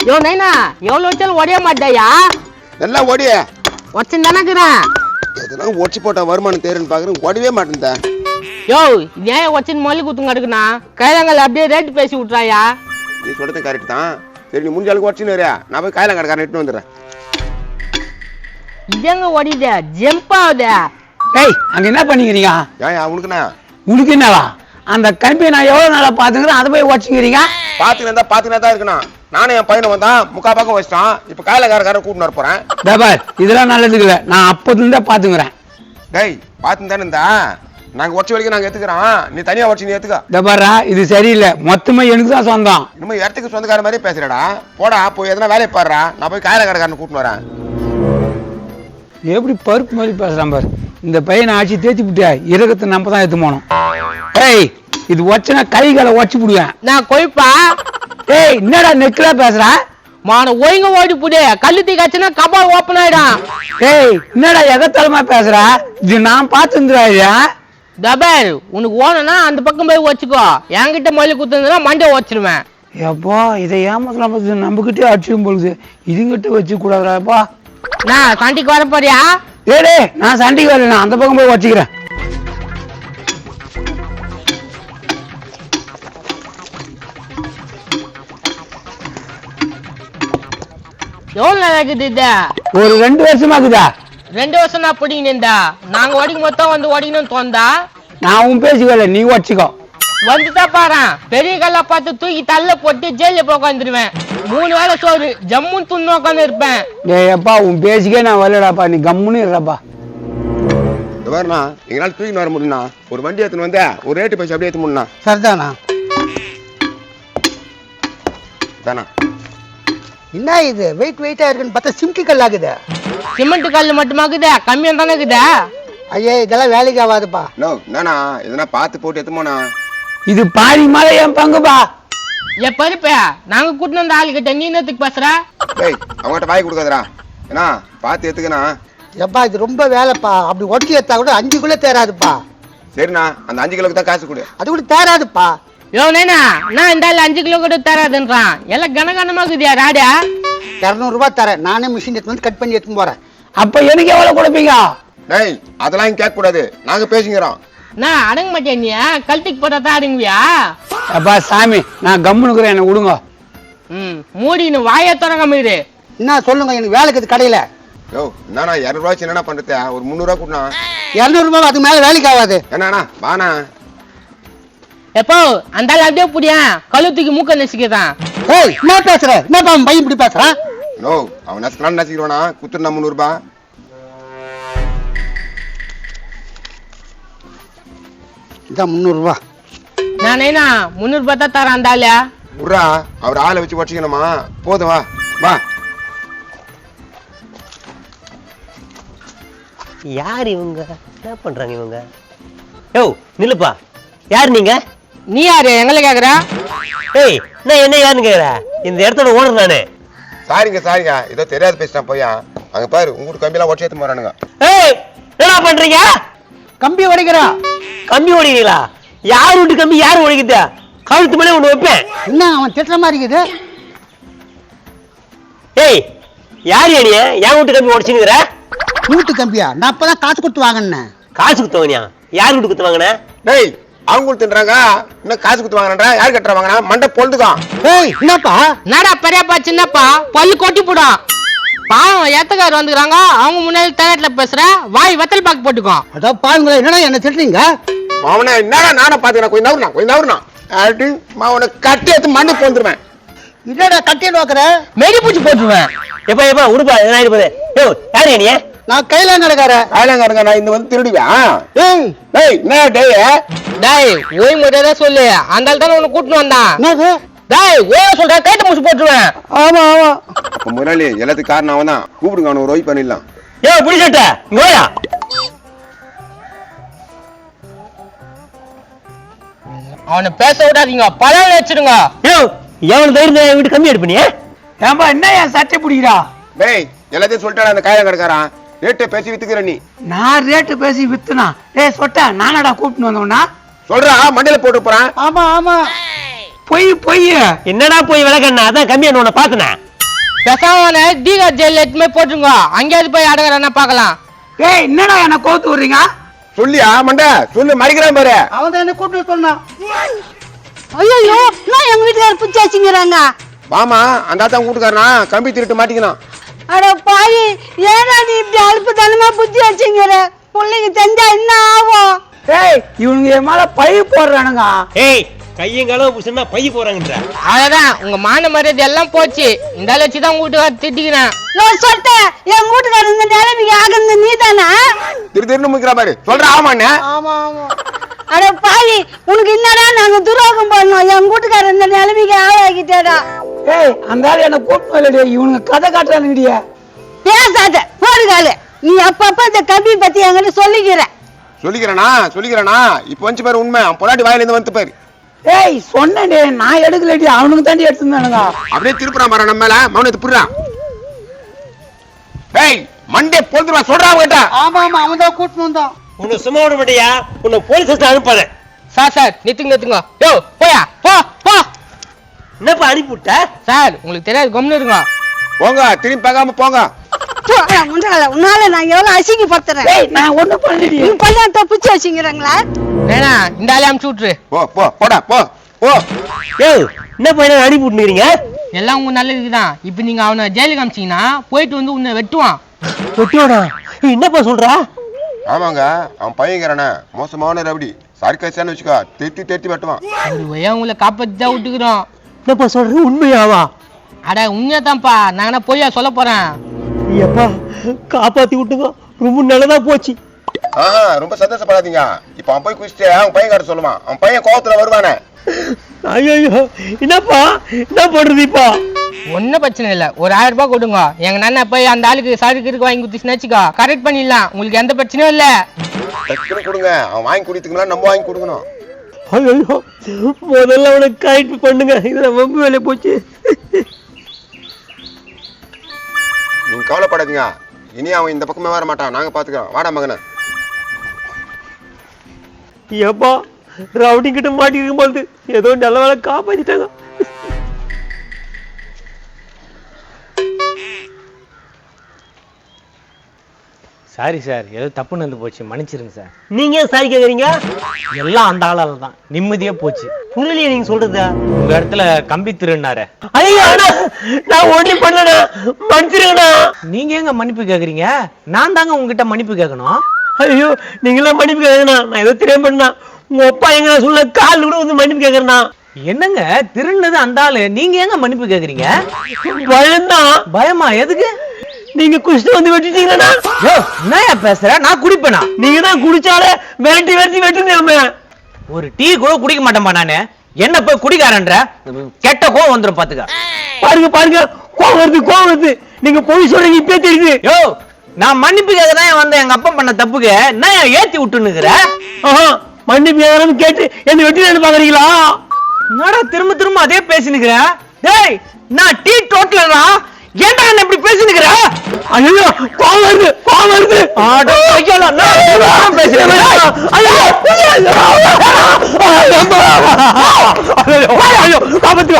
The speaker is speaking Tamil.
யோ நைனா எவ்வளவு வச்சாலும் ஒடிய மாட்டாயா? எல்லாம் ஓடிய ஒச்சன் தானக்குறேன். எதெல்லாம் ஒடிச்சு போட்டா வருமானம் தேருன்னு பாக்குறேன், ஓடவே மாட்டேன். யோ ஏன் ஒச்சன் மொழி குத்துங்க இருக்குண்ணா கைலாங்கல் அப்படியே ரேட்டு பேசி விட்றாயா? நீ சொல்றது கரெக்ட் தான். சரி நீ முடிஞ்சாலும் ஒடிச்சுன்னு வரையா, நான் போய் கையில கடைக்காரன் இட்டு வந்துடுறேன். இதங்க ஓடித ஜம்ப் ஆகுத. டேய் அங்க என்ன பண்ணிக்கிறீங்க? ஏன் உனக்குண்ணா? உனக்கு என்னவா? அந்த கம்பி நான் எவ்வளவு நாளா பாத்துக்கிறேன், அதை போய் வச்சுக்கிறீங்க. பாத்துக்கினா தான் இருக்கணும். நானும் என் பையனை வந்தான், முக்கா பக்கம் வச்சிட்டான். இப்ப கையிலக்காரக்காரன் கூட்டின்னு வர போறேன். டபார் இதெல்லாம் நல்லதுக்கு இல்லை, நான் அப்போதுல பாத்துக்கிறேன். டேய் பாத்துன்னு தானே இருந்தா, நாங்க உடச்சு வரைக்கும் நாங்க எடுத்துக்கிறோம், நீ தனியா உடச்சு நீ எடுத்துக்க. டபாரா இது சரியில்லை, மொத்தமா எனக்கு தான் சொந்தம். இன்னும் இடத்துக்கு சொந்தக்கார மாதிரி பேசுறடா. போடா போய் எதனா வேலையை பாடுறா, நான் போய் கையிலக்காரக்காரன் கூட்டின்னு வரேன். எப்படி பருப்பு மாதிரி பேசுறான் பாரு. இந்த பையனை ஆட்சி தேய்ச்சி விட்டியா, இறக்கத்தை நம்ம தான் எடுத்து போனோம். ஏய் இது ஒச்சனா கை காலை உடச்சு விடுவேன் நான் கொய்ப்பா. ஏய் என்னடா நெக்கலா பேசுற? மான ஒய்ங்க ஓடி புடி கல்லு தீ கச்சுனா கபால் ஓப்பன் ஆயிடும். ஏய் என்னடா எகத்தலமா பேசுற? இது நான் பார்த்துருந்துறாயா? தபர் உனக்கு ஓனா அந்த பக்கம் போய் வச்சுக்கோ, என்கிட்ட மொழி குத்துனா மண்டை வச்சிருவேன். எப்பா இதை ஏமாத்தலாம், நம்ம கிட்டே அடிச்சிடும் பொழுது இதுங்கிட்ட வச்சு கூடாதுப்பா. நான் சண்டைக்கு வர போறியா? ஏடே நான் சண்டைக்கு வரல, நான் அந்த பக்கம் போய் வச்சுக்கிறேன். எவ்வளவு நாள் ஆகுது இது? ஒரு 2 வருஷமாக்குதா? 2 வருஷம் நான் பிடிங்கினேன்டா. நாங்க ஓடிக்கு மொத்தம் வந்து ஓடிக்கணும்னு தோந்தா நான் உன் பேசிக்கல, நீ வச்சுக்கோ. வந்துதான் பாரு, பெரிய கல்லா பார்த்து தூக்கி தள்ள போட்டு ஜெயில போய் உட்காந்துருவேன். 3 வேளை சோறு ஜம்முன்னு துண்ணு உட்காந்து இருப்பேன். டேய் அப்பா உன் பேசிக்கே நான் வரலடாப்பா, நீ கம்முன்னு இருப்பா. வரண்ணா எங்களால் தூக்கின்னு வர முடியும்ண்ணா. ஒரு வண்டி எடுத்துன்னு வந்தா ஒரு ரேட்டு பேசி அப்படியே எடுத்து முடியும்ண்ணா. சரிதானா? தானா என்ன இது வெயிட்டா இருக்குன்னு பார்த்தா சிம்டி கல் ஆகுது. சிமெண்ட் கல் மட்டுமாக்குதா? கம்மியா தானே இருக்குதா? ஐயே இதெல்லாம் வேலைக்கு ஆகாதுப்பா. நோ நானா எதனா பார்த்து போட்டு எடுத்துமோண்ணா. இது பாதி மேல என் பங்குப்பா. என் பருப்ப நாங்க கூட்டின அந்த ஆளுகிட்ட நீ என்னத்துக்கு பேசுற? டேய் அவங்ககிட்ட வாய் கொடுக்காதடா, ஏன்னா பார்த்து எடுத்துக்கண்ணா. எப்பா இது ரொம்ப வேலைப்பா, அப்படி ஒட்டி எடுத்தா கூட 5 கிலோ தேராதுப்பா. சரிண்ணா அந்த 5 கிலோக்கு தான் காசு கொடு. அது கூட தேராதுப்பா. யோ நைனா நான் இந்த 5 கிலோ கூட தராதுன்றான். எல்லாம் கனகனமாக்குதியா ராடா? 200 ரூபாய் தரேன், நானே மிஷின் எடுத்து வந்து கட் பண்ணி எடுத்துன்னு போறேன். அப்ப எனக்கு எவ்வளவு கொடுப்பீங்க? டேய் அதெல்லாம் இங்க கேட்க கூடாது, நாங்க பேசிக்கிறோம். நான் அடங்க மாட்டேன், நீ கழட்டிக்கு போட்டா தான் அடங்குவியா? அப்பா சாமி நான் கம்முனுக்குறேன், என்ன விடுங்க. மூடின்னு வாய தொடங்காம இரு. என்ன சொல்லுங்க, எனக்கு வேலைக்கு இது கடையில. யோ என்னண்ணா 200 ரூபாய் என்னண்ணா பண்றது, ஒரு 300 ரூபாய் கொடுண்ணா. 200 ரூபாய் அதுக்கு மேல வேலைக்கு ஆகாது. என்னண்ணா வாண்ணா. எப்போ அந்த ஆள் அப்படியே புடியா கழுத்துக்கு மூக்க நெசிக்கதான். ஏய் என்ன பேசுற? என்னப்பா அவன் பையன் இப்படி பேசுறான்? நோ அவன் நசுக்கலாம் நசிக்கிறோண்ணா, குத்துருண்ணா 300 ரூபாய். இதான் 300 ரூபாய். நான் என்ன 300 ரூபாய் தான் தரேன் அந்த ஆளு. விட்றா அவர் ஆளை வச்சு வச்சுக்கணுமா, போதும் வா வா. யார் இவங்க? என்ன பண்றாங்க இவங்க? யோ நில்லுப்பா, யார் நீங்க? நீ யாரு எங்களை கேக்குற? ஏய் நான் என்ன யாருன்னு கேக்குற? இந்த இடத்தோட ஓனர் நானு. சாரிங்க ஏதோ தெரியாது பேசிட்டான் பையா. அங்க பாரு உங்களுக்கு கம்பியெல்லாம் ஒட்டி எடுத்து போறானுங்க. ஏய் என்ன பண்றீங்க? கம்பி உடைக்கிறா. கம்பி ஓடிக்கிறீங்களா? யார் வீட்டு கம்பி யார் ஓடிக்கிட்ட? கழுத்து மேலே ஒண்ணு வைப்பேன். என்ன அவன் திட்டுற மாதிரி இருக்குது? ஏய் யார் நீ? என் வீட்டு கம்பி உடைச்சுங்கிற? வீட்டு கம்பியா? நான் அப்பதான் காசு கொடுத்து வாங்கினேன். காசு குத்துவாங்கயா? யார் வீட்டு குத்து வாங்கின? டேய் அவங்க கொடுத்துன்றாங்க, இன்னும் காசு குத்து வாங்கினா யார் கட்டுற வாங்கினா மண்டை பொழுதுதான். ஏய் என்னப்பா? என்னடா பெரியப்பா சின்னப்பா பல்லு கொட்டி போடும். பாவம் ஏத்தக்காரர் வந்துக்கிறாங்க, அவங்க முன்னாடி தகட்டில பேசுற வாய் வெத்தல் பாக்கு போட்டுக்கோ. அதான் பாருங்களேன், என்னடா என்ன திட்டுறீங்க? அவனை என்னடா நானும் பாத்துக்கிறேன், கொஞ்சம் நவருனா அப்படி அவனை கட்டி எடுத்து மண்ணு போந்துருவேன். என்னடா கட்டி நோக்குற? மெடி பூச்சி போட்டுருவேன். எப்பா உடுப்பா என்ன ஆயிடுது? யோ யார் நீ? நான் கையில நடக்காரன். ஆயிலங்காரங்க நான் இந்த வந்து திருடுவேன். ஏய் டேய் என்ன டேய் டேய் ஓய் முறையதான் சொல்லு, அந்த ஆள் தானே உன்னை கூட்டின்னு வந்தான். என்னது? டேய் ஓய சொல்ற கைட்ட மூச்சு போட்டுருவேன். ஆமா முதலாளி எல்லாத்துக்கும் காரணம் அவன் தான், கூப்பிடுங்க அவனை ஒரு ஓய் பண்ணிடலாம். யோ புடிச்சட்ட இங்கோயா. அவனை பேச விடாதீங்க, பழம் வச்சிருங்க. யோ எவன் தைரியம் வீட்டு கம்மி எடுப்ப நீ? ஏன்பா என்ன என் சட்டை பிடிக்கிறா? டேய் எல்லாத்தையும் சொல்லிட்டாடா அந்த காயம் கிடக்காரான், ரேட்டை பேசி வித்துக்கிற நீ. நான் ரேட்டு பேசி வித்துனா டேய் சொட்ட நானடா கூப்பிட்டு வந்தோம்னா சொல்றா மண்டையில போட்டு போறான். ஆமா பொய் என்னடா போய் விளக்கண்ணா? அதான் கம்மியான உன்னை பாத்துனேன். பெசாம தீகா ஜெயில எட்டுமே போட்டுருங்க, அங்கேயாவது போய் அடங்குறானா பாக்கலாம். ஏய் என்னடா என்ன கோத்து விடுறீங்க? சொல்லியா மண்டை சொல்லு, மறிக்கிறான் பாரு. அவன் தான் என்ன கூப்பிட்டு சொன்னான். ஐயோ நான் எங்க வீட்டுக்காரர் புடிச்சு வச்சுங்கிறாங்க. மாமா அந்த ஆத்தா கூட்டுக்காரனா கம்பி திருட்டு மாட்டிக்கணும். அட பாவி, ஏன்னா நீ இப்படி அல்பத்தனமா புத்தி வச்சுங்கிற? பிள்ளைங்க தெரிஞ்சா என்ன ஆகும்? ஏய் இவனுங்க என் மேல பழி போடுறானுங்க. ஏய் கையங்காலம் புடிச்சா பைய போறாங்கன்ற. அதான் உங்க மான மரியாதை எல்லாம் போச்சு. இந்த ஆள் வச்சுதான் வீட்டுக்கார திட்டிக்கிறேன். நான் சொல்லிட்டேன், என் வீட்டுக்காரர் இந்த நிலைமைக்கு ஆகுறது நீ தானே? திருன்னு முக்கிற பாரு சொல்ற. ஆமாண்ணே. ஆமா ஆமா. அட பாவி, உனக்கு என்னடா நாங்க துரோகம் பண்ணோம்? என் வீட்டுக்காரர் இந்த நிலைமைக்கு ஆளாக்கிட்டேடா. ஏய் அந்த ஆள் என்ன கூட்டு வரலடி, இவனுங்க கதை காட்டுறானுங்கடியா. பேசாத போடுகாலு. நீ அப்பப்ப இந்த கம்பி பத்தி என்கிட்ட சொல்லிக்கிறேனா இப்ப வந்து பாரு உண்மை. அவன் பொண்டாட்டி வாயில இருந்து வந்து பாரு. ஏய் சொன்னேன்டே, நான் எடுக்கலடி, அவனுக்கு தாண்டி எடுத்துருந்தானுங்க. அப்படியே திருப்புறான் பாரு நம்ம மேல. மௌனத்தை புடுறான். ஏய் மண்டே பொழுதுவா சொல்றான் கேட்டா. ஆமா ஆமா, அவன் தான் கூட்டிட்டு வந்தான். உன்னை சும்மா விட மாட்டியா? உன்னை போலீஸ் ஸ்டேஷன் அனுப்பாத. சார் நிறுத்துங்க. யோ போயா போ. என்னப்பா அனுப்பிவிட்ட? சார் உங்களுக்கு தெரியாது, கம்னு இருங்க. போங்க, திரும்பி பார்க்காம போங்க. உன்னால நான் எவ்வளவு அசிங்கப்படுத்துறேன். ஏய் நான் ஒண்ணு பண்ணலடி. நீ பள்ளியாட்ட புடிச்சு வச்சுங்கிறாங்களா? வேணா இந்த ஆளே அமுச்சு விட்டுரு. போடா போ. ஏய் என்னப்பா என்ன அனுப்பிவிட்டுக்கிறீங்க? எல்லாம் உங்க நல்லதுக்கு தான். இப்ப நீங்க அவனை ஜெயிலுக்கு அமிச்சீங்கன்னா போயிட்டு வந்து உன்னை வெட்டுவான். வெட்டியோடா? என்னப்பா சொல்றா? ஆமாங்க, அவன் பையங்கிறானே மோசமான ரவுடி. சர்க்கஸ்ன்னு வச்சுக்கோ, தெத்தி வெட்டுவான். ஒரு வயா உங்களை காப்பாத்தி தான் விட்டுக்கிறோம். என்னப்பா சொல்ற? உண்மையாவா? அட உண்மையாதான்ப்பா, நாங்க பொய்யா சொல்ல போறேன். எப்பா காப்பாத்தி விட்டுங்க, ரொம்ப நல்லதா போச்சு. ரொம்ப சந்தோஷப்படாதீங்க. இப்ப அவன் போய் குடிச்சிட்டு அவன் பையன் காட்ட சொல்லுவான். அவன் பையன் கோவத்துல வருவானே. ஐயோ என்னப்பா என்ன பண்றது இப்ப? ஒன்னும் பிரச்சனை இல்ல, ஒரு 1000 ரூபாய் கொடுங்க. எங்க நன்னா போய் அந்த ஆளுக்கு சருக்கு வாங்கி குடுத்துச்சுன்னு வச்சுக்கோ, கரெக்ட் பண்ணிடலாம். உங்களுக்கு எந்த பிரச்சனையும் இல்ல. டக்குனு கொடுங்க. அவன் வாங்கி குடித்துக்கலாம், நம்ம வாங்கி கொடுக்கணும். ஐயோ முதல்ல அவனை கரெக்ட் பண்ணுங்க, இதுல ரொம்ப வேலை போச்சு. நீங்க கவலைப்படாதீங்க, இனி அவன் இந்த பக்கமே வர மாட்டான். நாங்க பாத்துக்கிறோம். வாடா மகன. ஏப்பா ரவுடி கிட்ட மாட்டிருக்கும் போது ஏதோ நல்ல வேலை காப்பாத்திட்டாங்க. சாரி சார், ஏதோ தப்பு நடந்து போச்சு, மன்னிச்சிருங்க சார். நீங்க ஏன் சாரி கேக்குறீங்க? எல்லாம் அந்த ஆளால தான், நிம்மதியா போச்சு. புரியலையே நீங்க சொல்றதா? உங்க இடத்துல கம்பி திருநாரு. ஐயோ நான் ஒண்ணு பண்ணடா, மன்னிச்சிருங்கடா. நீங்க எங்க மன்னிப்பு கேக்குறீங்க? நான் தாங்க உங்ககிட்ட மன்னிப்பு கேட்கணும். ஐயோ நீங்களாம் மன்னிப்பு கேக்குறா? நான் ஏதோ தெரியாம பண்ணா. உங்க அப்பா எங்க சொல்ல கால் கூட வந்து மன்னிப்பு கேக்குறா. என்னங்க திருநது அந்த ஆளு, நீங்க எங்க மன்னிப்பு கேக்குறீங்க? பயம்தான். பயமா? எதுக்கு? நீங்க குடிச்சிட்டு வந்து வெட்டிட்டீங்களா? என்ன பேசுற? நான் குடிப்பேனா? நீங்க தான் குடிச்சாலே விரட்டி வெட்டுங்க. ஒரு டீ கூட குடிக்க மாட்டேன்பா நானு. என்ன போய் குடிக்காரன்ற? கெட்ட கோவம் வந்துரும் பாத்துக்க. பாருங்க கோவம் வருது. நீங்க போய் சொல்றீங்க, இப்பே தெரியுது. யோ நான் மன்னிப்பு கேட்கதான் வந்த, எங்க அப்பா பண்ண தப்புக்கு என்ன ஏத்தி விட்டுன்னுக்குற? மன்னிப்பு கேட்கறன்னு கேட்டு என்ன வெட்டி பாக்குறீங்களா? என்னடா திரும்ப அதே பேசினுக்குற? டேய் நான் டீ டோட்டலா, ஏன்டா என்ன இப்படி பேசினுக்குற? ஐயோ கோவம் வருது. ஆடா ஐயோ நான் பேசுறேன். ஐயோ காப்பாத்து.